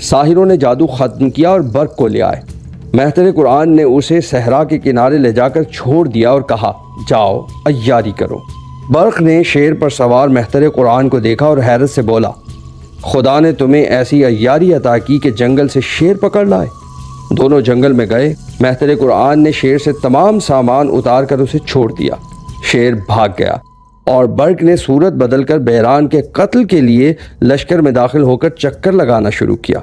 ساحروں نے جادو ختم کیا اور برق کو لے آئے۔ محتر قرآن نے اسے صحرا کے کنارے لے جا کر چھوڑ دیا اور کہا جاؤ عیاری کرو۔ برق نے شیر پر سوار محتر قرآن کو دیکھا اور حیرت سے بولا خدا نے تمہیں ایسی عیاری عطا کی کہ جنگل سے شیر پکڑ لائے۔ دونوں جنگل میں گئے۔ محتر قرآن نے شیر سے تمام سامان اتار کر اسے چھوڑ دیا۔ شیر بھاگ گیا اور برق نے صورت بدل کر بحران کے قتل کے لیے لشکر میں داخل ہو کر چکر لگانا شروع کیا۔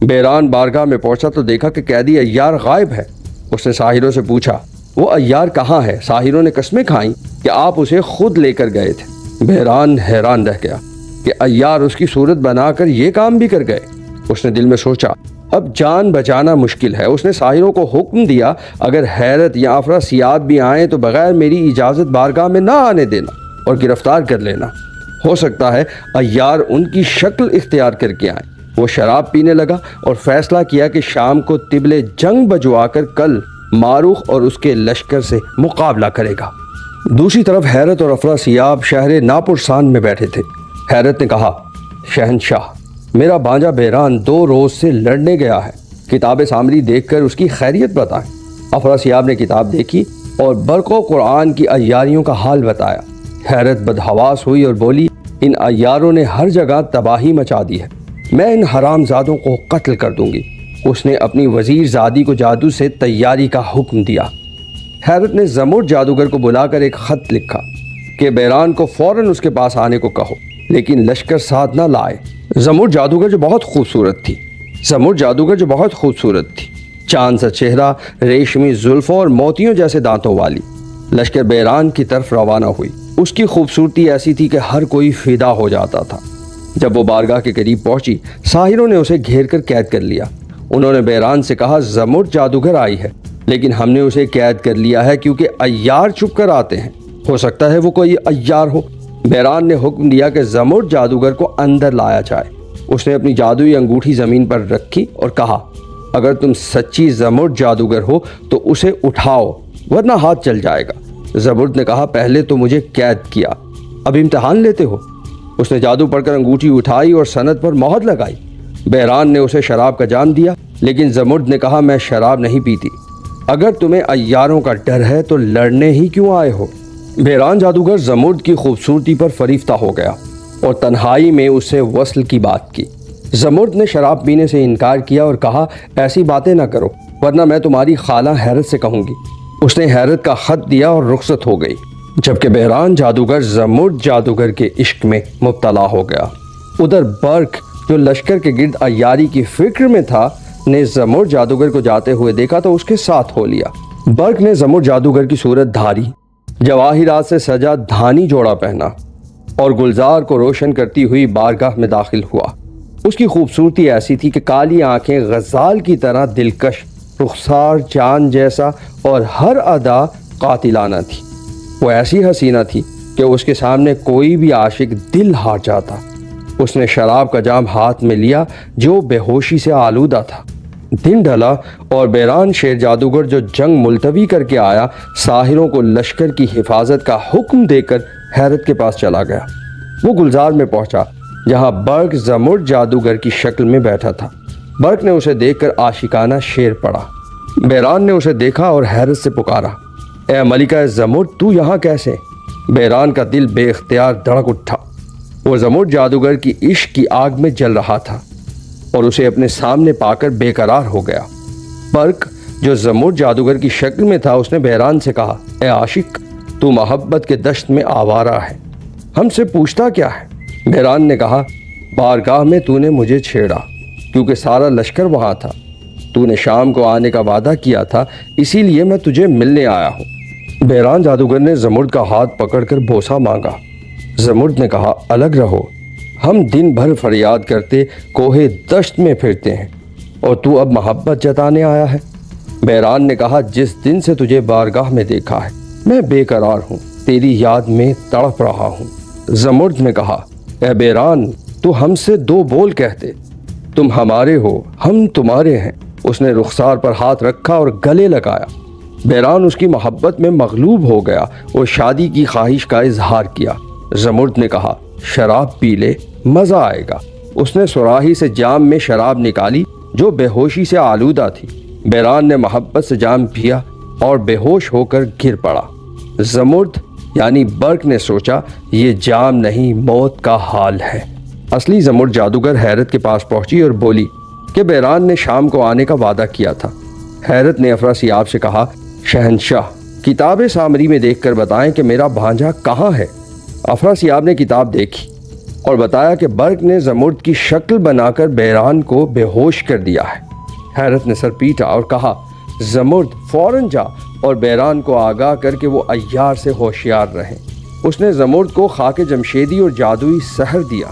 بحران بارگاہ میں پہنچا تو دیکھا کہ قیدی عیار غائب ہے۔ اس نے ساحروں سے پوچھا وہ عیار کہاں ہے؟ ساحروں نے قسمیں کھائیں کہ آپ اسے خود لے کر گئے تھے۔ بحران حیران رہ گیا کہ عیار اس کی صورت بنا کر یہ کام بھی کر گئے۔ اس نے دل میں سوچا اب جان بچانا مشکل ہے۔ اس نے ساحروں کو حکم دیا اگر حیرت یا افراسیاب بھی آئیں تو بغیر میری اجازت بارگاہ میں نہ آنے دینا اور گرفتار کر لینا۔ ہو سکتا ہے عیار ان کی شکل اختیار کر کے آئیں۔ وہ شراب پینے لگا اور فیصلہ کیا کہ شام کو طبل جنگ بجوا کر کل ماروخ اور اس کے لشکر سے مقابلہ کرے گا۔ دوسری طرف حیرت اور افراسیاب شہر ناپرسان میں بیٹھے تھے۔ حیرت نے کہا شہنشاہ میرا بھانجا بحران 2 روز سے لڑنے گیا ہے، کتاب سامری دیکھ کر اس کی خیریت بتائیں۔ افراسیاب نے کتاب دیکھی اور برق و قرآن کی عیاریوں کا حال بتایا۔ حیرت بدحواس ہوئی اور بولی ان عیاروں نے ہر جگہ تباہی مچا دی ہے، میں ان حرام زادوں کو قتل کر دوں گی۔ اس نے اپنی وزیر زادی کو جادو سے تیاری کا حکم دیا۔ حیرت نے زمرد جادوگر کو بلا کر ایک خط لکھا کہ بحران کو فوراً اس کے پاس آنے کو کہو لیکن لشکر ساتھ نہ لائے۔ زمرد جادوگر جو بہت خوبصورت تھی، چاند سا چہرہ، ریشمی زلفوں اور موتیوں جیسے دانتوں والی، لشکر بحران کی طرف روانہ ہوئی۔ اس کی خوبصورتی ایسی تھی کہ ہر کوئی فدا ہو جاتا تھا۔ جب وہ بارگاہ کے قریب پہنچی ساحروں نے اسے گھیر کر قید کر لیا۔ انہوں نے بحران سے کہا زمرد جادوگر آئی ہے لیکن ہم نے اسے قید کر لیا ہے کیونکہ عیار چھپ کر آتے ہیں، ہو سکتا ہے وہ کوئی عیار ہو۔ بحران نے حکم دیا کہ زمرد جادوگر کو اندر لایا جائے۔ اس نے اپنی جادوئی انگوٹھی زمین پر رکھی اور کہا اگر تم سچی زمرد جادوگر ہو تو اسے اٹھاؤ ورنہ ہاتھ چل جائے گا۔ زمرد نے کہا پہلے تو مجھے قید کیا، اب امتحان لیتے ہو۔ اس نے جادو پڑھ کر انگوٹھی اٹھائی اور سند پر مہر لگائی۔ بحران نے اسے شراب کا جام دیا لیکن زمرد نے کہا میں شراب نہیں پیتی، اگر تمہیں عیاروں کا ڈر ہے تو لڑنے ہی کیوں آئے ہو؟ بحران جادوگر زمرد کی خوبصورتی پر فریفتہ ہو گیا اور تنہائی میں اس سے وصل کی بات کی۔ زمرد نے شراب پینے سے انکار کیا اور کہا ایسی باتیں نہ کرو ورنہ میں تمہاری خالہ حیرت سے کہوں گی۔ اس نے حیرت کا خط دیا اور رخصت ہو گئی، جبکہ بحران جادوگر زمرد جادوگر کے عشق میں مبتلا ہو گیا۔ ادھر برق جو لشکر کے گرد عیاری کی فکر میں تھا نے زمرد جادوگر کو جاتے ہوئے دیکھا تو اس کے ساتھ ہو لیا۔ برق نے زمرد جادوگر کی صورت دھاری، جواہرات سے سجا دھانی جوڑا پہنا اور گلزار کو روشن کرتی ہوئی بارگاہ میں داخل ہوا۔ اس کی خوبصورتی ایسی تھی کہ کالی آنکھیں غزال کی طرح دلکش، رخسار چاند جیسا اور ہر ادا قاتلانہ تھی۔ وہ ایسی حسینہ تھی کہ اس کے سامنے کوئی بھی عاشق دل ہار جاتا۔ اس نے شراب کا جام ہاتھ میں لیا جو بے ہوشی سے آلودہ تھا۔ دن ڈھلا اور بحران شیر جادوگر جو جنگ ملتوی کر کے آیا ساحروں کو لشکر کی حفاظت کا حکم دے کر حیرت کے پاس چلا گیا۔ وہ گلزار میں پہنچا جہاں برق زمرد جادوگر کی شکل میں بیٹھا تھا۔ برق نے اسے دیکھ کر عاشقانہ شعر پڑھا۔ بحران نے اسے دیکھا اور حیرت سے پکارا اے ملکہ زمرد تو یہاں کیسے؟ بحران کا دل بے اختیار دھڑک اٹھا۔ وہ زمرد جادوگر کی عشق کی آگ میں جل رہا تھا اور اسے اپنے سامنے پا کر بے قرار ہو گیا۔ برق جو زمرد جادوگر کی شکل میں تھا اس نے بحران سے کہا اے عاشق تو محبت کے دشت میں آوارہ ہے، ہم سے پوچھتا کیا ہے؟ بحران نے کہا بارگاہ میں تو نے مجھے چھیڑا کیونکہ سارا لشکر وہاں تھا، تو نے شام کو آنے کا وعدہ کیا تھا اسی لیے میں تجھے ملنے آیا ہوں۔ بحران جادوگر نے زمرد کا ہاتھ پکڑ کر بوسہ مانگا۔ زمرد نے کہا الگ رہو، ہم دن بھر فریاد کرتے کوہ دشت میں پھرتے ہیں اور تو اب محبت جتانے آیا ہے۔ بحران نے کہا جس دن سے تجھے بارگاہ میں دیکھا ہے میں بے قرار ہوں، تیری یاد میں تڑپ رہا ہوں۔ زمرد نے کہا اے بحران تو ہم سے 2 بول کہتے، تم ہمارے ہو ہم تمہارے ہیں۔ اس نے رخسار پر ہاتھ رکھا اور گلے لگایا۔ بحران اس کی محبت میں مغلوب ہو گیا اور شادی کی خواہش کا اظہار کیا۔ زمرد نے کہا شراب پی لے مزہ آئے گا۔ اس نے سراہی سے جام میں شراب نکالی جو بے ہوشی سے آلودہ تھی۔ بیران نے محبت سے جام پیا اور بے ہوش ہو کر گر پڑا۔ زمرد یعنی برق نے سوچا یہ جام نہیں موت کا حال ہے۔ اصلی زمرد جادوگر حیرت کے پاس پہنچی اور بولی کہ بیران نے شام کو آنے کا وعدہ کیا تھا۔ حیرت نے افراسیاب سے کہا شہنشاہ کتاب سامری میں دیکھ کر بتائیں کہ میرا بھانجا کہاں ہے۔ افراسیاب نے کتاب دیکھی اور بتایا کہ برق نے زمرد کی شکل بنا کر بیران کو بے ہوش کر دیا ہے۔ حیرت نے سر پیٹا اور کہا زمرد فوراً جا اور بیران کو آگاہ کر کے وہ عیار سے ہوشیار رہے۔ اس نے زمرد کو خاک جمشیدی اور جادوئی سحر دیا۔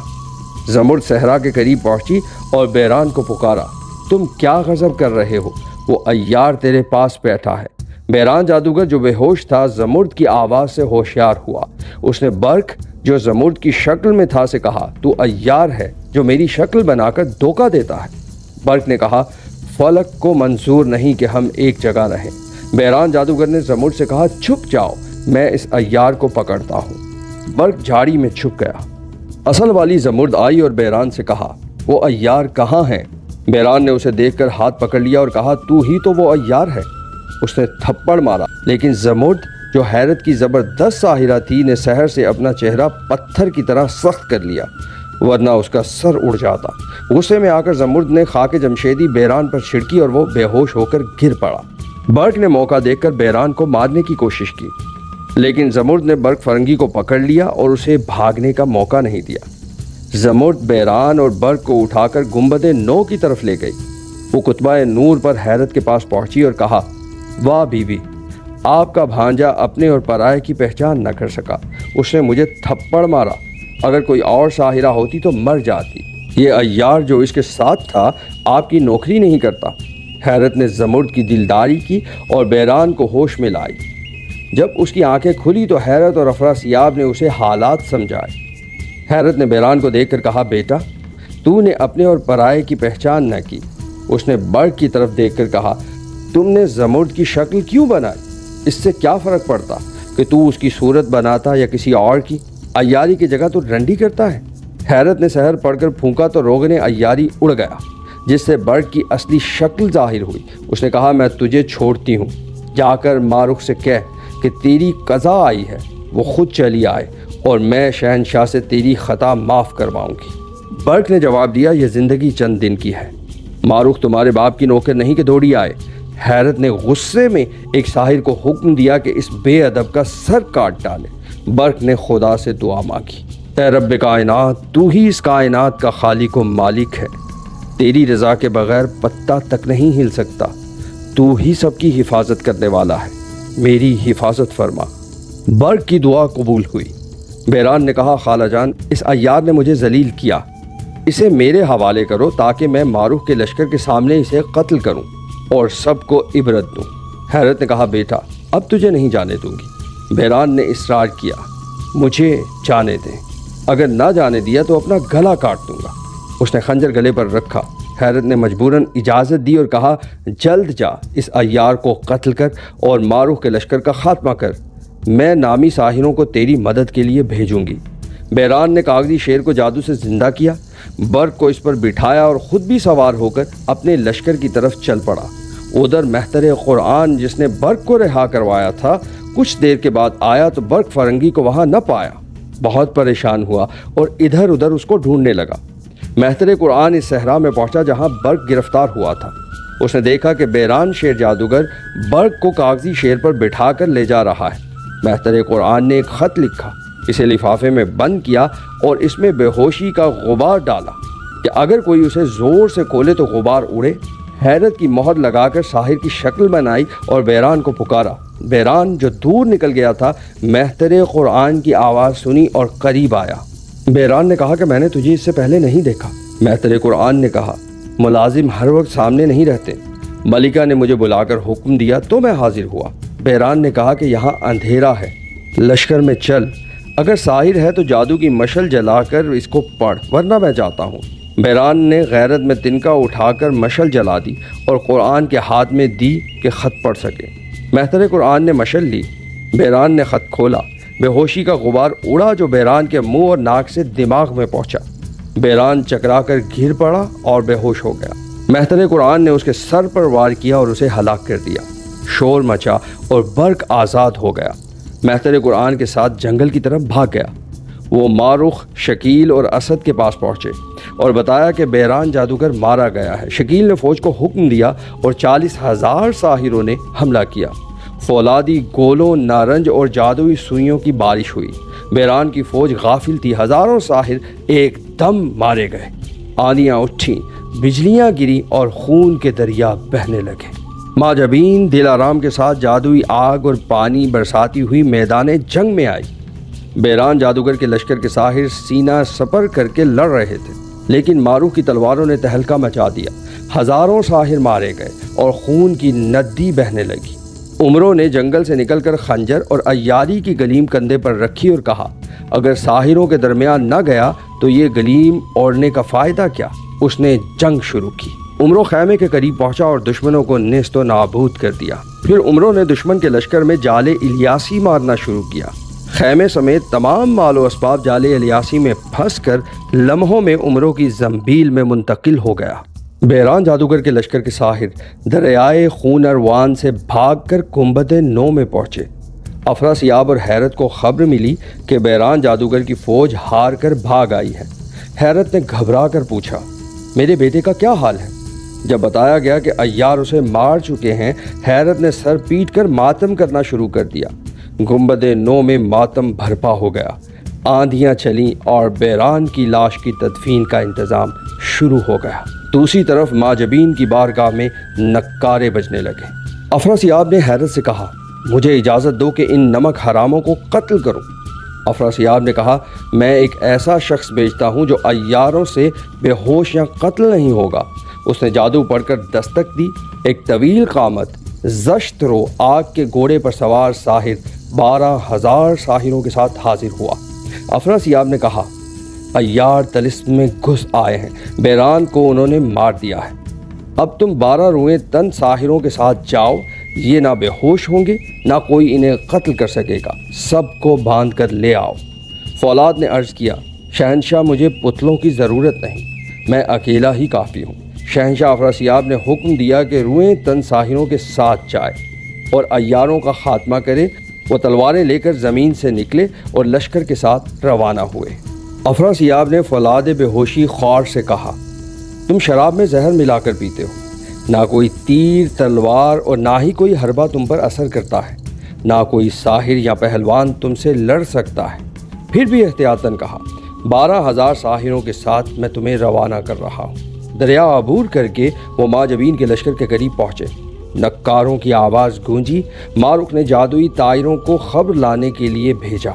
زمرد صحرا کے قریب پہنچی اور بیران کو پکارا تم کیا غضب کر رہے ہو، وہ عیار تیرے پاس بیٹھا ہے۔ بیران جادوگر جو بے ہوش تھا زمرد کی آواز سے ہوشیار ہوا۔ اس نے برق جو زمرد کی شکل میں تھا سے کہا تو عیار ہے جو میری شکل بنا کر دھوکہ دیتا ہے۔ برق نے کہا فلک کو منظور نہیں کہ ہم ایک جگہ رہیں۔ بیران جادوگر نے زمرد سے کہا چھپ جاؤ میں اس عیار کو پکڑتا ہوں۔ برق جھاڑی میں چھپ گیا۔ اصل والی زمرد آئی اور بیران سے کہا وہ عیار کہاں ہے؟ بیران نے اسے دیکھ کر ہاتھ پکڑ لیا اور کہا تو ہی تو وہ عیار ہے۔ اس نے تھپڑ مارا لیکن زمرد جو حیرت کی زبردست ساحرہ تھی نے سحر سے اپنا چہرہ پتھر کی طرح سخت کر لیا ورنہ اس کا سر اڑ جاتا۔ غصے میں آ کر زمرد نے خاک جمشیدی بیران پر چھڑکی اور وہ بے ہوش ہو کر گر پڑا۔ برق نے موقع دیکھ کر بیران کو مارنے کی کوشش کی لیکن زمرد نے برق فرنگی کو پکڑ لیا اور اسے بھاگنے کا موقع نہیں دیا۔ زمرد بیران اور برق کو اٹھا کر گنبد نو کی طرف لے گئی۔ وہ کتبہ نور پر حیرت کے پاس پہنچی اور کہا واہ بیوی آپ کا بھانجا اپنے اور پرائے کی پہچان نہ کر سکا۔ اس نے مجھے تھپڑ مارا، اگر کوئی اور ساحرہ ہوتی تو مر جاتی۔ یہ عیار جو اس کے ساتھ تھا آپ کی نوکری نہیں کرتا۔ حیرت نے زمرد کی دلداری کی اور بیران کو ہوش میں لائی۔ جب اس کی آنکھیں کھلی تو حیرت اور افراسیاب نے اسے حالات سمجھائے۔ حیرت نے بیران کو دیکھ کر کہا بیٹا تو نے اپنے اور پرائے کی پہچان نہ کی۔ اس نے برق کی طرف دیکھ کر کہا تم نے زمرد کی شکل کیوں بنائی؟ اس سے کیا فرق پڑتا کہ تو اس کی صورت بناتا یا کسی اور کی؟ عیاری کی جگہ تو رنڈی کرتا ہے۔ حیرت نے سحر پڑھ کر پھونکا تو روغن عیاری اڑ گیا جس سے برق کی اصلی شکل ظاہر ہوئی۔ اس نے کہا میں تجھے چھوڑتی ہوں، جا کر مارخ سے کہہ کہ تیری قضا آئی ہے، وہ خود چلی آئے اور میں شہنشاہ سے تیری خطا معاف کرواؤں گی۔ برق نے جواب دیا یہ زندگی چند دن کی ہے، مارخ تمہارے باپ کی نوکر نہیں کہ دوڑی آئے۔ حیرت نے غصے میں ایک ساحر کو حکم دیا کہ اس بے ادب کا سر کاٹ ڈالے۔ برق نے خدا سے دعا مانگی اے رب کائنات تو ہی اس کائنات کا خالق و مالک ہے، تیری رضا کے بغیر پتا تک نہیں ہل سکتا، تو ہی سب کی حفاظت کرنے والا ہے، میری حفاظت فرما۔ برق کی دعا قبول ہوئی۔ بیران نے کہا خالہ جان اس عیار نے مجھے ذلیل کیا، اسے میرے حوالے کرو تاکہ میں ماروخ کے لشکر کے سامنے اسے قتل کروں اور سب کو عبرت دوں۔ حیرت نے کہا بیٹا اب تجھے نہیں جانے دوں گی۔ بیران نے اصرار کیا مجھے جانے دیں، اگر نہ جانے دیا تو اپنا گلا کاٹ دوں گا۔ اس نے خنجر گلے پر رکھا۔ حیرت نے مجبوراً اجازت دی اور کہا جلد جا اس عیار کو قتل کر اور ماروخ کے لشکر کا خاتمہ کر، میں نامی ساحروں کو تیری مدد کے لیے بھیجوں گی۔ بیران نے کاغذی شیر کو جادو سے زندہ کیا، برق کو اس پر بٹھایا اور خود بھی سوار ہو کر اپنے لشکر کی طرف چل پڑا۔ ادھر مہتر قرآن جس نے برق کو رہا کروایا تھا کچھ دیر کے بعد آیا تو برق فرنگی کو وہاں نہ پایا، بہت پریشان ہوا اور ادھر ادھر اس کو ڈھونڈنے لگا۔ مہتر قرآن اس صحرا میں پہنچا جہاں برق گرفتار ہوا تھا۔ اس نے دیکھا کہ بیران شیر جادوگر برق کو کاغذی شیر پر بٹھا کر لے جا رہا ہے۔ مہتر قرآن نے ایک خط لکھا، اسے لفافے میں بند کیا اور اس میں بے ہوشی کا غبار ڈالا کہ اگر کوئی اسے زور سے کھولے تو غبار اڑے۔ حیرت کی مہر لگا کر ساحر کی شکل بنائی اور بیران کو پکارا۔ بیران جو دور نکل گیا تھا مہتر قرآن کی آواز سنی اور قریب آیا۔ بیران نے کہا کہ میں نے تجھے اس سے پہلے نہیں دیکھا۔ مہتر قرآن نے کہا ملازم ہر وقت سامنے نہیں رہتے، ملکہ نے مجھے بلا کر حکم دیا تو میں حاضر ہوا۔ بیران نے کہا کہ یہاں اندھیرا ہے، لشکر میں چل، اگر ساحر ہے تو جادو کی مشل جلا کر اس کو پڑھ ورنہ میں جاتا ہوں۔ بیران نے غیرت میں تنکا اٹھا کر مشل جلا دی اور قرآن کے ہاتھ میں دی کہ خط پڑھ سکے۔ مہتر قرآن نے مشل لی، بیران نے خط کھولا، بے ہوشی کا غبار اڑا جو بیران کے منہ اور ناک سے دماغ میں پہنچا۔ بیران چکرا کر گر پڑا اور بے ہوش ہو گیا۔ مہتر قرآن نے اس کے سر پر وار کیا اور اسے ہلاک کر دیا۔ شور مچا اور برق آزاد ہو گیا۔ مہتر قرآن کے ساتھ جنگل کی طرف بھاگ گیا۔ وہ ماروخ، شکیل اور اسد کے پاس پہنچے اور بتایا کہ بیران جادوگر مارا گیا ہے۔ شکیل نے فوج کو حکم دیا اور 40,000 ساحروں نے حملہ کیا۔ فولادی گولوں، نارنج اور جادوئی سوئیوں کی بارش ہوئی۔ بیران کی فوج غافل تھی۔ ہزاروں ساحر ایک دم مارے گئے۔ آندیاں اٹھیں، بجلیاں گری اور خون کے دریا بہنے لگے۔ ماں جبین دل آرام کے ساتھ جادوئی آگ اور پانی برساتی ہوئی میدان جنگ میں آئی۔ بیران جادوگر کے لشکر کے ساحر سینہ سپر کر کے لڑ رہے تھے، لیکن ماروخ کی تلواروں نے تہلکہ مچا دیا۔ ہزاروں ساحر مارے گئے اور خون کی ندی بہنے لگی۔ عمروں نے جنگل سے نکل کر خنجر اور عیاری کی گلیم کندھے پر رکھی اور کہا، اگر ساحروں کے درمیان نہ گیا تو یہ گلیم اوڑھنے کا فائدہ کیا؟ اس نے جنگ شروع کی۔ عمروں خیمے کے قریب پہنچا اور دشمنوں کو نیست و نابود کر دیا۔ پھر عمروں نے دشمن کے لشکر میں جالے الیاسی مارنا شروع کیا۔ خیمے سمیت تمام مال و اسباب جالے الیاسی میں پھنس کر لمحوں میں عمروں کی زنبیل میں منتقل ہو گیا۔ بیران جادوگر کے لشکر کے ساحر دریائے خون اروان سے بھاگ کر گنبد نو میں پہنچے۔ افراسیاب اور حیرت کو خبر ملی کہ بیران جادوگر کی فوج ہار کر بھاگ آئی ہے۔ حیرت نے گھبرا کر پوچھا، میرے بیٹے کا کیا حال ہے؟ جب بتایا گیا کہ عیار اسے مار چکے ہیں، حیرت نے سر پیٹ کر ماتم کرنا شروع کر دیا۔ گنبد نو میں ماتم بھرپا ہو گیا۔ آندھیاں چلیں اور بیران کی لاش کی تدفین کا انتظام شروع ہو گیا۔ دوسری طرف ماں جبین کی بارگاہ میں نکارے بجنے لگے۔ افراسیاب نے حیرت سے کہا، مجھے اجازت دو کہ ان نمک حراموں کو قتل کروں۔ افراسیاب نے کہا، میں ایک ایسا شخص بھیجتا ہوں جو عیاروں سے بے ہوش یا قتل نہیں ہوگا۔ اس نے جادو پڑھ کر دستک دی۔ ایک طویل قامت، زشت رو، آگ کے گھوڑے پر سوار ساحر 12,000 ساحروں کے ساتھ حاضر ہوا۔ افراسیاب نے کہا، عیار طلسم میں گھس آئے ہیں، بیران کو انہوں نے مار دیا ہے۔ اب تم 12 روئیں تن ساحروں کے ساتھ جاؤ، یہ نہ بے ہوش ہوں گے نہ کوئی انہیں قتل کر سکے گا، سب کو باندھ کر لے آؤ۔ فولاد نے عرض کیا، شہنشاہ مجھے پتلوں کی ضرورت نہیں، میں اکیلا ہی کافی ہوں۔ شہنشاہ افراسیاب نے حکم دیا کہ روئیں تن ساحروں کے ساتھ جائے اور عیاروں کا خاتمہ کرے۔ وہ تلواریں لے کر زمین سے نکلے اور لشکر کے ساتھ روانہ ہوئے۔ افراسیاب نے فولاد بے ہوشی خوار سے کہا، تم شراب میں زہر ملا کر پیتے ہو، نہ کوئی تیر تلوار اور نہ ہی کوئی حربہ تم پر اثر کرتا ہے، نہ کوئی ساحر یا پہلوان تم سے لڑ سکتا ہے۔ پھر بھی احتیاطاً کہا، 12,000 ساحروں کے ساتھ میں تمہیں روانہ کر رہا ہوں۔ دریا عبور کر کے وہ ماں جبین کے لشکر کے قریب پہنچے۔ نکاروں کی آواز گونجی۔ ماروخ نے جادوئی طائروں کو خبر لانے کے لیے بھیجا۔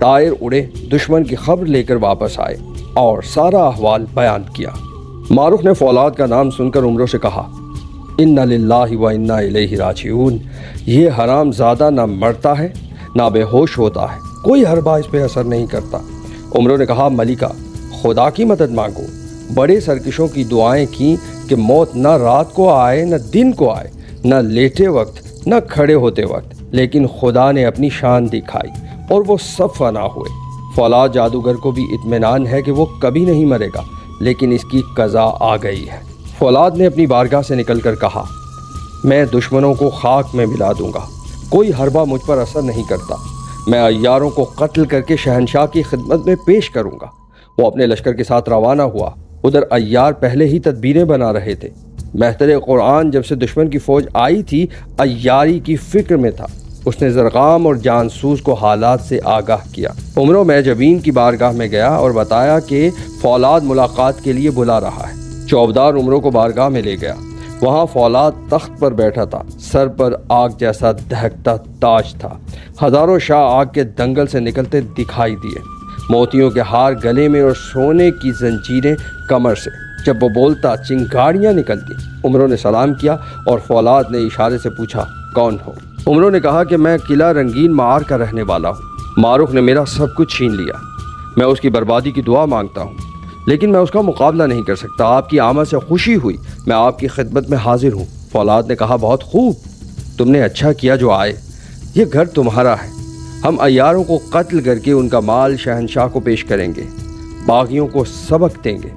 طائر اڑے، دشمن کی خبر لے کر واپس آئے اور سارا احوال بیان کیا۔ ماروخ نے فولاد کا نام سن کر عمروں سے کہا، انا للہ و انا الیہ راجعون۔ یہ حرام زادہ نہ مرتا ہے نہ بے ہوش ہوتا ہے، کوئی حربہ اس پہ اثر نہیں کرتا۔ عمروں نے کہا، ملکہ خدا کی مدد مانگو۔ بڑے سرکشوں کی دعائیں کیں کہ موت نہ رات کو آئے نہ دن کو آئے، نہ لیٹے وقت نہ کھڑے ہوتے وقت، لیکن خدا نے اپنی شان دکھائی اور وہ سب فنا ہوئے۔ فولاد جادوگر کو بھی اطمینان ہے کہ وہ کبھی نہیں مرے گا، لیکن اس کی قضا آ گئی ہے۔ فولاد نے اپنی بارگاہ سے نکل کر کہا، میں دشمنوں کو خاک میں ملا دوں گا، کوئی حربہ مجھ پر اثر نہیں کرتا۔ میں عیاروں کو قتل کر کے شہنشاہ کی خدمت میں پیش کروں گا۔ وہ اپنے لشکر کے ساتھ روانہ ہوا۔ ادھر عیار پہلے ہی تدبیریں بنا رہے تھے۔ مہتر قرآن جب سے دشمن کی فوج آئی تھی، عیاری کی فکر میں تھا۔ اس نے زرقام اور جانسوس کو حالات سے آگاہ کیا۔ عمروں میں جبین کی بارگاہ میں گیا اور بتایا کہ فولاد ملاقات کے لیے بلا رہا ہے۔ چوبدار عمروں کو بارگاہ میں لے گیا۔ وہاں فولاد تخت پر بیٹھا تھا، سر پر آگ جیسا دہکتا تاج تھا۔ ہزاروں شاہ آگ کے دنگل سے نکلتے دکھائی دیے، موتیوں کے ہار گلے میں اور سونے کی زنجیریں کمر سے۔ جب وہ بولتا چنگاریاں نکلتی۔ عمروں نے سلام کیا اور فولاد نے اشارے سے پوچھا، کون ہو؟ عمروں نے کہا کہ میں قلعہ رنگین معار کا رہنے والا ہوں۔ ماروخ نے میرا سب کچھ چھین لیا، میں اس کی بربادی کی دعا مانگتا ہوں، لیکن میں اس کا مقابلہ نہیں کر سکتا۔ آپ کی آمد سے خوشی ہوئی، میں آپ کی خدمت میں حاضر ہوں۔ فولاد نے کہا، بہت خوب، تم نے اچھا کیا جو آئے، یہ گھر تمہارا ہے۔ ہم عیاروں کو قتل کر کے ان کا مال شہنشاہ کو پیش کریں گے۔ باغیوں کو سبق دیں گے۔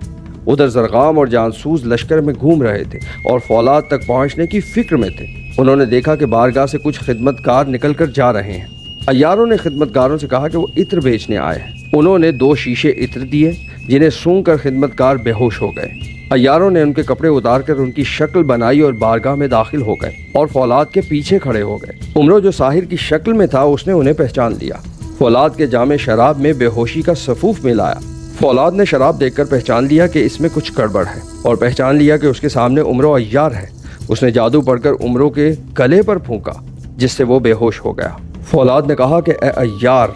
ادھر زرغام اور جانسوز لشکر میں گھوم رہے تھے اور فولاد تک پہنچنے کی فکر میں تھے۔ انہوں نے دیکھا کہ بارگاہ سے کچھ خدمتگار نکل کر جا رہے ہیں۔ عیاروں نے خدمتگاروں سے کہا کہ وہ عطر بیچنے آئے ہیں۔ انہوں نے 2 شیشے عطر دیے جنہیں سونگھ کر خدمتگار بے ہوش ہو گئے۔ عیاروں نے ان کے کپڑے اتار کر ان کی شکل بنائی اور بارگاہ میں داخل ہو گئے اور فولاد کے پیچھے کھڑے ہو گئے۔ عمرو جو ساحر کی شکل میں تھا اس نے انہیں پہچان لیا۔ فولاد کے جامع شراب میں بے ہوشی کا سفوف ملایا۔ فولاد نے شراب دیکھ کر پہچان لیا کہ اس میں کچھ گڑبڑ ہے اور پہچان لیا کہ اس کے سامنے عمرو عیار ہے۔ اس نے جادو پڑھ کر عمرو کے گلے پر پھونکا جس سے وہ بے ہوش ہو گیا۔ فولاد نے کہا کہ اے عیار،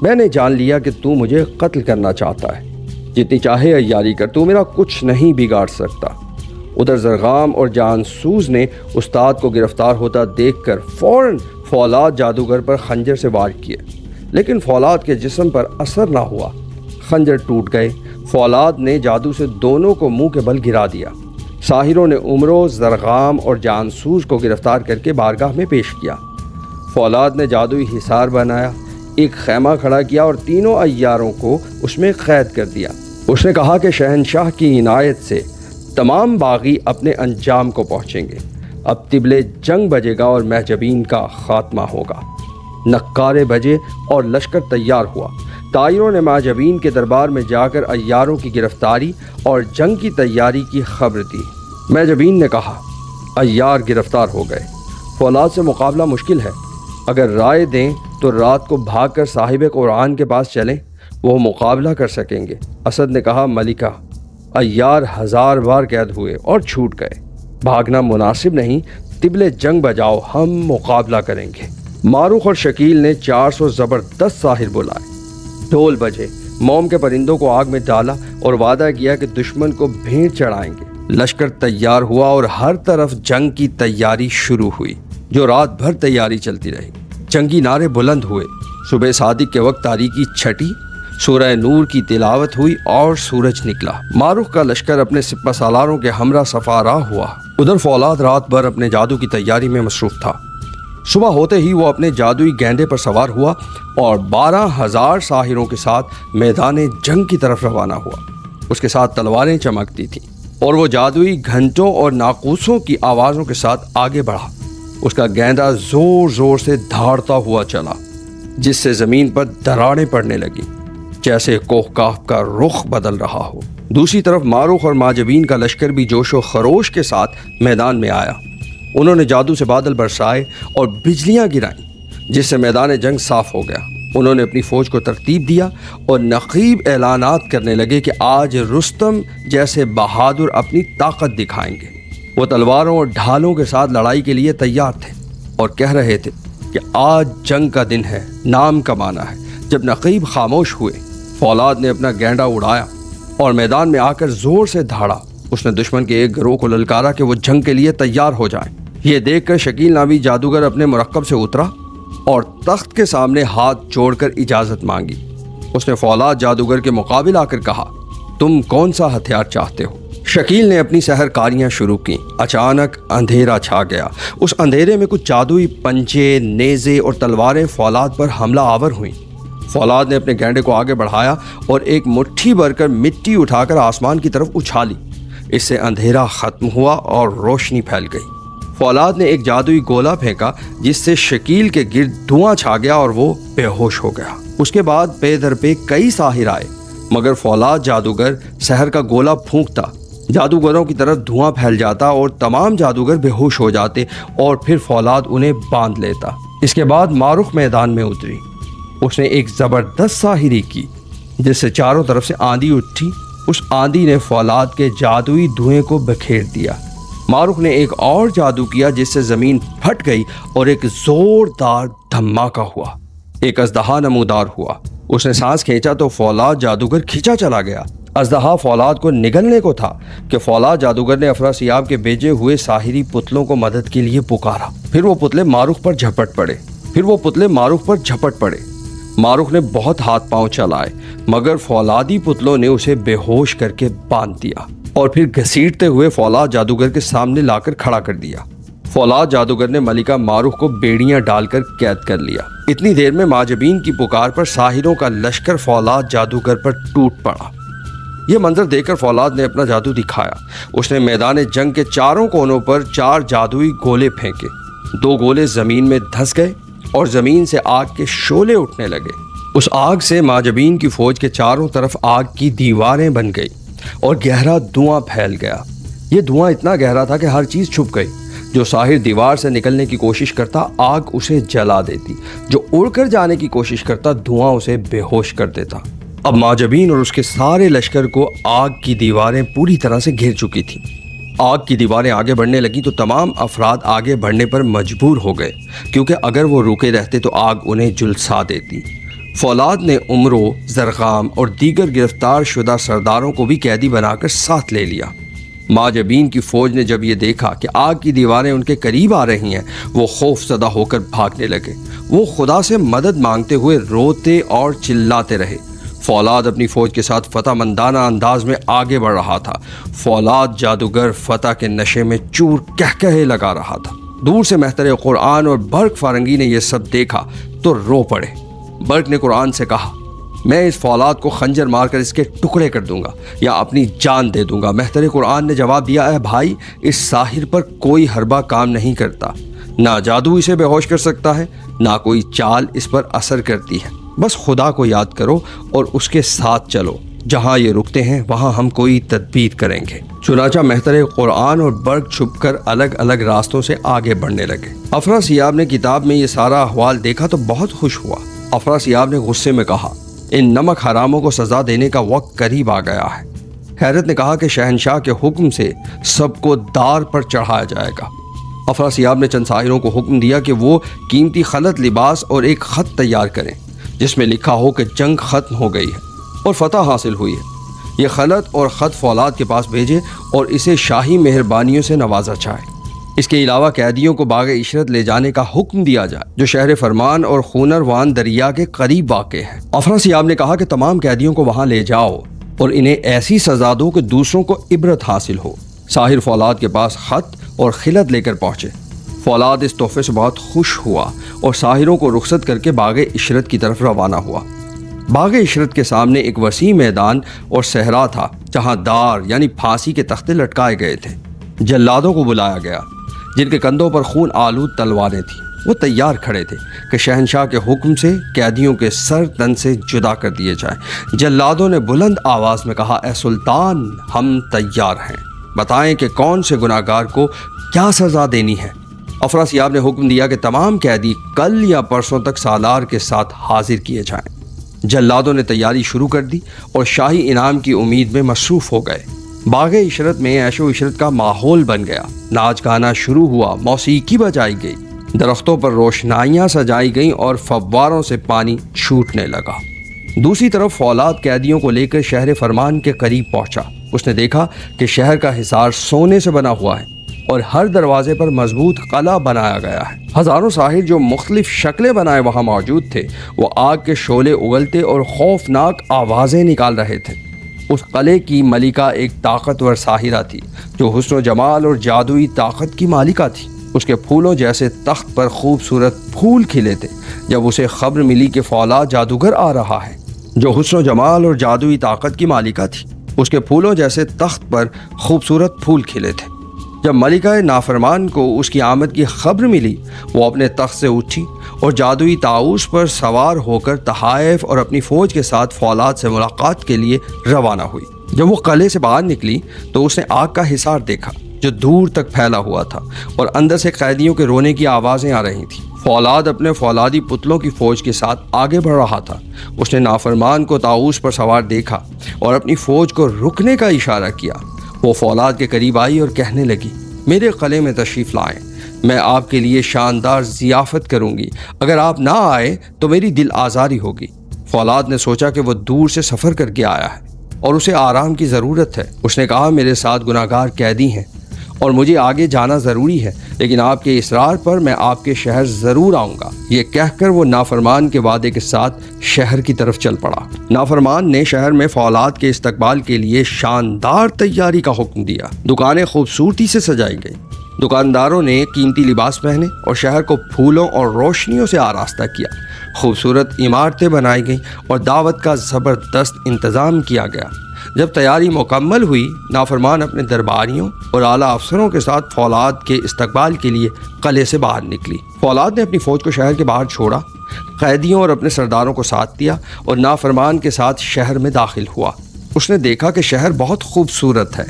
میں نے جان لیا کہ تو مجھے قتل کرنا چاہتا ہے۔ جتنی چاہے عیاری کر، تو میرا کچھ نہیں بگاڑ سکتا۔ ادھر زرغام اور جانسوز نے استاد کو گرفتار ہوتا دیکھ کر فوراً فولاد جادوگر پر خنجر سے وار کیے، لیکن فولاد کے جسم پر اثر نہ ہوا۔ خنجر ٹوٹ گئے۔ فولاد نے جادو سے دونوں کو منہ کے بل گرا دیا۔ ساحروں نے عمرو، زرغام اور جانسوز کو گرفتار کر کے بارگاہ میں پیش کیا۔ فولاد نے جادوئی حصار بنایا، ایک خیمہ کھڑا کیا اور تینوں عیاروں کو اس میں قید کر دیا۔ اس نے کہا کہ شہنشاہ کی عنایت سے تمام باغی اپنے انجام کو پہنچیں گے۔ اب طبل جنگ بجے گا اور محجبین کا خاتمہ ہوگا۔ نقارے بجے اور لشکر تیار ہوا۔ طائروں نے محجبین کے دربار میں جا کر عیاروں کی گرفتاری اور جنگ کی تیاری کی خبر دی۔ محجبین نے کہا عیار گرفتار ہو گئے، فولاد سے مقابلہ مشکل ہے، اگر رائے دیں تو رات کو بھاگ کر صاحب قرآن کے پاس چلیں، وہ مقابلہ کر سکیں گے۔ اسد نے کہا ملکہ، عیار 1000 بار قید ہوئے اور چھوٹ گئے، بھاگنا مناسب نہیں، طبل جنگ بجاؤ، ہم مقابلہ کریں گے۔ معروف اور شکیل نے 400 زبردست ساحر بلائے۔ ڈھول بجے، موم کے پرندوں کو آگ میں ڈالا اور وعدہ کیا کہ دشمن کو بھینٹ چڑھائیں گے۔ لشکر تیار ہوا اور ہر طرف جنگ کی تیاری شروع ہوئی، جو رات بھر تیاری چلتی رہی۔ جنگی نعرے بلند ہوئے۔ صبح صادق کے وقت تاریکی چھٹی، سورہ نور کی تلاوت ہوئی اور سورج نکلا۔ معروف کا لشکر اپنے سپہ سالاروں کے ہمراہ صفا راہ ہوا۔ ادھر فولاد رات بھر اپنے جادو کی تیاری میں مصروف تھا۔ صبح ہوتے ہی وہ اپنے جادوئی گینڈے پر سوار ہوا اور 12,000 ساحروں کے ساتھ میدان جنگ کی طرف روانہ ہوا۔ اس کے ساتھ تلواریں چمکتی تھیں اور وہ جادوئی گھنٹوں اور ناقوسوں کی آوازوں کے ساتھ آگے بڑھا۔ اس کا گینڈا زور زور سے دھاڑتا ہوا چلا، جس سے زمین پر دراڑیں پڑنے لگی، جیسے کوہ کاف کا رخ بدل رہا ہو۔ دوسری طرف معروف اور ماجبین کا لشکر بھی جوش و خروش کے ساتھ میدان میں آیا۔ انہوں نے جادو سے بادل برسائے اور بجلیاں گرائیں، جس سے میدان جنگ صاف ہو گیا۔ انہوں نے اپنی فوج کو ترتیب دیا اور نقیب اعلانات کرنے لگے کہ آج رستم جیسے بہادر اپنی طاقت دکھائیں گے۔ وہ تلواروں اور ڈھالوں کے ساتھ لڑائی کے لیے تیار تھے اور کہہ رہے تھے کہ آج جنگ کا دن ہے، نام کمانا ہے۔ جب نقیب خاموش ہوئے، فولاد نے اپنا گینڈا اڑایا اور میدان میں آ کر زور سے دھاڑا۔ اس نے دشمن کے ایک گروہ کو للکارا کہ وہ جنگ کے لیے تیار ہو جائیں۔ یہ دیکھ کر شکیل نامی جادوگر اپنے مرکب سے اترا اور تخت کے سامنے ہاتھ جوڑ کر اجازت مانگی۔ اس نے فولاد جادوگر کے مقابل آ کر کہا تم کون سا ہتھیار چاہتے ہو؟ شکیل نے اپنی سحر کاریاں شروع کی۔ اچانک اندھیرا چھا گیا۔ اس اندھیرے میں کچھ جادوئی پنجے، نیزے اور تلواریں فولاد پر حملہ آور ہوئیں۔ فولاد نے اپنے گینڈے کو آگے بڑھایا اور ایک مٹھی بھر کر مٹی اٹھا کر آسمان کی طرف اچھالی۔ اس سے اندھیرا ختم ہوا اور روشنی پھیل گئی۔ فولاد نے ایک جادوئی گولا پھینکا جس سے شکیل کے گرد دھواں چھا گیا اور وہ بے ہوش ہو گیا۔ اس کے بعد پے در پے کئی ساحر آئے، مگر فولاد جادوگر سحر کا گولا پھونکتا، جادوگروں کی طرف دھواں پھیل جاتا اور تمام جادوگر بے ہوش ہو جاتے اور پھر فولاد انہیں باندھ لیتا۔ اس کے بعد معروف میدان میں اتری۔ اس نے ایک زبردست ساحری کی جس سے چاروں طرف سے آندھی اٹھی۔ اس آندھی نے فولاد کے جادوئی دھوئیں کو بکھیر دیا۔ معروف نے ایک اور جادو کیا جس سے زمین پھٹ گئی اور ایک زوردار دھماکہ ہوا۔ ایک اژدہا نمودار ہوا۔ اس نے سانس کھینچا تو فولاد جادوگر کھینچا چلا گیا۔ اژدہا فولاد کو نگلنے کو تھا کہ فولاد جادوگر نے افراسیاب کے بھیجے ہوئے ساحری پتلوں کو مدد کے لیے پکارا۔ پھر وہ پتلے معروف پر جھپٹ پڑے۔ معروف نے بہت ہاتھ پاؤں چلائے مگر فولادی پتلوں نے اسے بے ہوش کر کے باندھ دیا اور پھر گھسیٹتے ہوئے فولاد جادوگر کے سامنے لا کر کھڑا کر دیا۔ فولاد جادوگر نے ملکہ معروف کو بیڑیاں ڈال کر قید کر لیا۔ اتنی دیر میں ماجبین کی پکار پر ساحروں کا لشکر فولاد جادوگر پر ٹوٹ پڑا۔ یہ منظر دیکھ کر فولاد نے اپنا جادو دکھایا۔ اس نے میدان جنگ کے چاروں کونوں پر 4 جادوئی گولے پھینکے۔ 2 گولے زمین میں دھس گئے اور زمین سے آگ کے شعلے اٹھنے لگے۔ اس آگ سے ماجبین کی فوج کے چاروں طرف آگ کی دیواریں بن گئی اور گہرا دھواں پھیل گیا۔ یہ دھواں اتنا گہرا تھا کہ ہر چیز چھپ گئی۔ جو ساحر دیوار سے نکلنے کی کوشش کرتا آگ اسے جلا دیتی، جو اڑ کر جانے کی کوشش کرتا دھواں اسے بے ہوش کر دیتا۔ اب ماجبین اور اس کے سارے لشکر کو آگ کی دیواریں پوری طرح سے گھیر چکی تھیں۔ آگ کی دیواریں آگے بڑھنے لگیں تو تمام افراد آگے بڑھنے پر مجبور ہو گئے، کیونکہ اگر وہ رکے رہتے تو آگ انہیں جھلسا دیتی۔ فولاد نے عمرو، زرغام اور دیگر گرفتار شدہ سرداروں کو بھی قیدی بنا کر ساتھ لے لیا۔ ماجبین کی فوج نے جب یہ دیکھا کہ آگ کی دیواریں ان کے قریب آ رہی ہیں، وہ خوف زدہ ہو کر بھاگنے لگے۔ وہ خدا سے مدد مانگتے ہوئے روتے اور چلاتے رہے۔ فولاد اپنی فوج کے ساتھ فتح مندانہ انداز میں آگے بڑھ رہا تھا۔ فولاد جادوگر فتح کے نشے میں چور کہکہے لگا رہا تھا۔ دور سے محتر قرآن اور برق فارنگی نے یہ سب دیکھا تو رو پڑے۔ برق نے قرآن سے کہا، میں اس فولاد کو خنجر مار کر اس کے ٹکڑے کر دوں گا یا اپنی جان دے دوں گا۔ محتر قرآن نے جواب دیا، اے بھائی، اس ساحر پر کوئی حربہ کام نہیں کرتا، نہ جادو اسے بے ہوش کر سکتا ہے، نہ کوئی چال اس پر اثر کرتی ہے۔ بس خدا کو یاد کرو اور اس کے ساتھ چلو، جہاں یہ رکتے ہیں وہاں ہم کوئی تدبیر کریں گے۔ چنانچہ محتر قرآن اور برق چھپ کر الگ الگ راستوں سے آگے بڑھنے لگے۔ افراسیاب نے کتاب میں یہ سارا احوال دیکھا تو بہت خوش ہوا۔ افراسیاب نے غصے میں کہا، ان نمک حراموں کو سزا دینے کا وقت قریب آ گیا ہے۔ حیرت نے کہا کہ شہنشاہ کے حکم سے سب کو دار پر چڑھایا جائے گا۔ افراسیاب نے چند ساحروں کو حکم دیا کہ وہ قیمتی خلط لباس اور ایک خط تیار کریں جس میں لکھا ہو کہ جنگ ختم ہو گئی ہے اور فتح حاصل ہوئی ہے۔ یہ خلط اور خط فولاد کے پاس بھیجے اور اسے شاہی مہربانیوں سے نوازا جائے۔ اس کے علاوہ قیدیوں کو باغ عشرت لے جانے کا حکم دیا جائے جو شہر فرمان اور خونروان دریا کے قریب واقع ہے۔ افراسیاب نے کہا کہ تمام قیدیوں کو وہاں لے جاؤ اور انہیں ایسی سزا دو کہ دوسروں کو عبرت حاصل ہو۔ ساحر فولاد کے پاس خط اور خلط لے کر پہنچے۔ فولاد اس تحفے سے بہت خوش ہوا اور ساحروں کو رخصت کر کے باغ عشرت کی طرف روانہ ہوا۔ باغ عشرت کے سامنے ایک وسیع میدان اور صحرا تھا جہاں دار یعنی پھانسی کے تختے لٹکائے گئے تھے۔ جلادوں کو بلایا گیا جن کے کندھوں پر خون آلود تلواریں تھیں۔ وہ تیار کھڑے تھے کہ شہنشاہ کے حکم سے قیدیوں کے سر تن سے جدا کر دیے جائیں۔ جلادوں نے بلند آواز میں کہا، اے سلطان، ہم تیار ہیں، بتائیں کہ کون سے گناہگار کو کیا سزا دینی ہے۔ افراسیاب نے حکم دیا کہ تمام قیدی کل یا پرسوں تک سالار کے ساتھ حاضر کیے جائیں۔ جلادوں نے تیاری شروع کر دی اور شاہی انعام کی امید میں مصروف ہو گئے۔ باغ عشرت میں عیش و عشرت کا ماحول بن گیا۔ ناچ گانا شروع ہوا، موسیقی بجائی گئی، درختوں پر روشنائیاں سجائی گئیں اور فواروں سے پانی چھوٹنے لگا۔ دوسری طرف فولاد قیدیوں کو لے کر شہر فرمان کے قریب پہنچا۔ اس نے دیکھا کہ شہر کا حصار سونے سے بنا ہوا ہے اور ہر دروازے پر مضبوط قلعہ بنایا گیا ہے۔ ہزاروں ساحر جو مختلف شکلیں بنائے وہاں موجود تھے۔ وہ آگ کے شعلے اگلتے اور خوفناک آوازیں نکال رہے تھے۔ اس قلعے کی ملکہ ایک طاقتور ساحرہ تھی جو حسن و جمال اور جادوئی طاقت کی مالکہ تھی۔ اس کے پھولوں جیسے تخت پر خوبصورت پھول کھلے تھے۔ جب اسے خبر ملی کہ فولاد جادوگر آ رہا ہے جو حسن و جمال اور جادوئی طاقت کی مالکہ تھی، اس کے پھولوں جیسے تخت پر خوبصورت پھول کھلے تھے۔ جب ملکہ نافرمان کو اس کی آمد کی خبر ملی، وہ اپنے تخت سے اٹھی اور جادوئی طاؤس پر سوار ہو کر تحائف اور اپنی فوج کے ساتھ فولاد سے ملاقات کے لیے روانہ ہوئی۔ جب وہ قلعے سے باہر نکلی تو اس نے آگ کا حصار دیکھا جو دور تک پھیلا ہوا تھا اور اندر سے قیدیوں کے رونے کی آوازیں آ رہی تھیں۔ فولاد اپنے فولادی پتلوں کی فوج کے ساتھ آگے بڑھ رہا تھا۔ اس نے نافرمان کو طاؤس پر سوار دیکھا اور اپنی فوج کو رکنے کا اشارہ کیا۔ وہ فولاد کے قریب آئی اور کہنے لگی، میرے قلعے میں تشریف لائیں، میں آپ کے لیے شاندار ضیافت کروں گی۔ اگر آپ نہ آئے تو میری دل آزاری ہوگی۔ فولاد نے سوچا کہ وہ دور سے سفر کر کے آیا ہے اور اسے آرام کی ضرورت ہے۔ اس نے کہا، میرے ساتھ گناہگار قیدی ہیں اور مجھے آگے جانا ضروری ہے، لیکن آپ کے اصرار پر میں آپ کے شہر ضرور آؤں گا۔ یہ کہہ کر وہ نافرمان کے وعدے کے ساتھ شہر کی طرف چل پڑا۔ نافرمان نے شہر میں فولاد کے استقبال کے لیے شاندار تیاری کا حکم دیا۔ دکانیں خوبصورتی سے سجائی گئیں، دکانداروں نے قیمتی لباس پہنے اور شہر کو پھولوں اور روشنیوں سے آراستہ کیا۔ خوبصورت عمارتیں بنائی گئیں اور دعوت کا زبردست انتظام کیا گیا۔ جب تیاری مکمل ہوئی، نافرمان اپنے درباریوں اور اعلیٰ افسروں کے ساتھ فولاد کے استقبال کے لیے قلعے سے باہر نکلی۔ فولاد نے اپنی فوج کو شہر کے باہر چھوڑا، قیدیوں اور اپنے سرداروں کو ساتھ دیا اور نافرمان کے ساتھ شہر میں داخل ہوا۔ اس نے دیکھا کہ شہر بہت خوبصورت ہے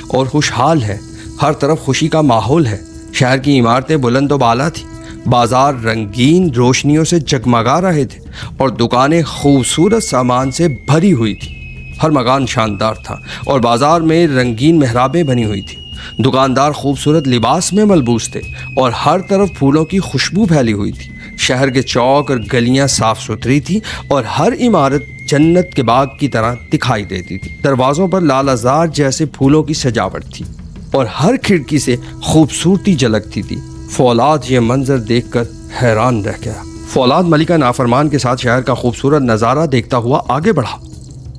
اور خوشحال ہے، ہر طرف خوشی کا ماحول ہے۔ شہر کی عمارتیں بلند و بالا تھیں، بازار رنگین روشنیوں سے جگمگا رہے تھے اور دکانیں خوبصورت سامان سے بھری ہوئی تھیں۔ ہر مکان شاندار تھا اور بازار میں رنگین محرابیں بنی ہوئی تھیں۔ دکاندار خوبصورت لباس میں ملبوس تھے اور ہر طرف پھولوں کی خوشبو پھیلی ہوئی تھی۔ شہر کے چوک اور گلیاں صاف ستھری تھیں اور ہر عمارت جنت کے باغ کی طرح دکھائی دیتی تھی۔ دروازوں پر لال ازار جیسے پھولوں کی سجاوٹ تھی اور ہر کھڑکی سے خوبصورتی جھلکتی تھی۔ فولاد یہ منظر دیکھ کر حیران رہ گیا۔ فولاد ملکہ نافرمان کے ساتھ شہر کا خوبصورت نظارہ دیکھتا ہوا آگے بڑھا۔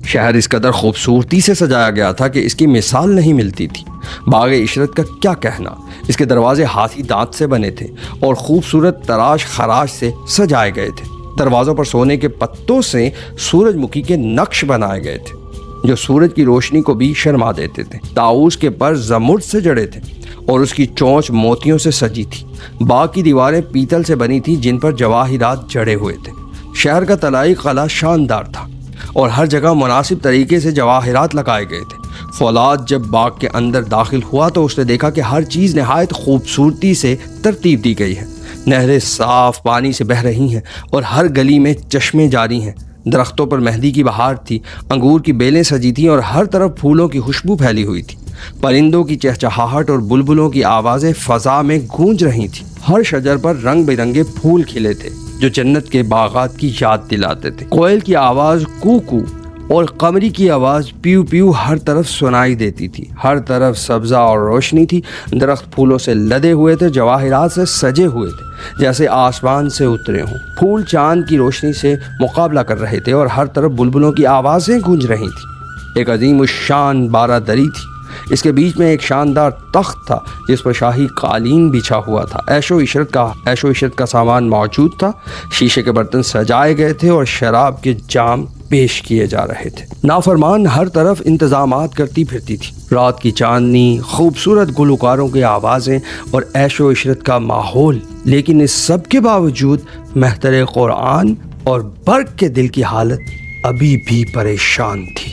شہر اس قدر خوبصورتی سے سجایا گیا تھا کہ اس کی مثال نہیں ملتی تھی۔ باغ عشرت کا کیا کہنا، اس کے دروازے ہاتھی دانت سے بنے تھے اور خوبصورت تراش خراش سے سجائے گئے تھے۔ دروازوں پر سونے کے پتوں سے سورج مکھی کے نقش بنائے گئے تھے جو سورج کی روشنی کو بھی شرما دیتے تھے۔ طاؤس کے پر زمرد سے جڑے تھے اور اس کی چونچ موتیوں سے سجی تھی۔ باغ کی دیواریں پیتل سے بنی تھیں جن پر جواہرات جڑے ہوئے تھے۔ شہر کا طلائی قلعہ شاندار تھا اور ہر جگہ مناسب طریقے سے جواہرات لگائے گئے تھے۔ فولاد جب باغ کے اندر داخل ہوا تو اس نے دیکھا کہ ہر چیز نہایت خوبصورتی سے ترتیب دی گئی ہے۔ نہریں صاف پانی سے بہہ رہی ہیں اور ہر گلی میں چشمے جاری ہیں۔ درختوں پر مہندی کی بہار تھی، انگور کی بیلیں سجی تھیں اور ہر طرف پھولوں کی خوشبو پھیلی ہوئی تھی۔ پرندوں کی چہچہاہٹ اور بلبلوں کی آوازیں فضا میں گونج رہی تھیں۔ ہر شجر پر رنگ برنگے پھول کھلے تھے جو جنت کے باغات کی یاد دلاتے تھے۔ کوئل کی آواز کو کو اور قمری کی آواز پیو پیو ہر طرف سنائی دیتی تھی۔ ہر طرف سبزہ اور روشنی تھی، درخت پھولوں سے لدے ہوئے تھے، جواہرات سے سجے ہوئے تھے جیسے آسمان سے اترے ہوں۔ پھول چاند کی روشنی سے مقابلہ کر رہے تھے اور ہر طرف بلبلوں کی آوازیں گونج رہی تھیں۔ ایک عظیم الشان بارہ دری تھی، اس کے بیچ میں ایک شاندار تخت تھا جس پر شاہی قالین بچھا ہوا تھا۔ عیش و عشرت کا سامان موجود تھا، شیشے کے برتن سجائے گئے تھے اور شراب کے جام پیش کیے جا رہے تھے۔ نافرمان ہر طرف انتظامات کرتی پھرتی تھی۔ رات کی چاندنی، خوبصورت گلوکاروں کی آوازیں اور عیش و عشرت کا ماحول، لیکن اس سب کے باوجود محتر قرآن اور برق کے دل کی حالت ابھی بھی پریشان تھی۔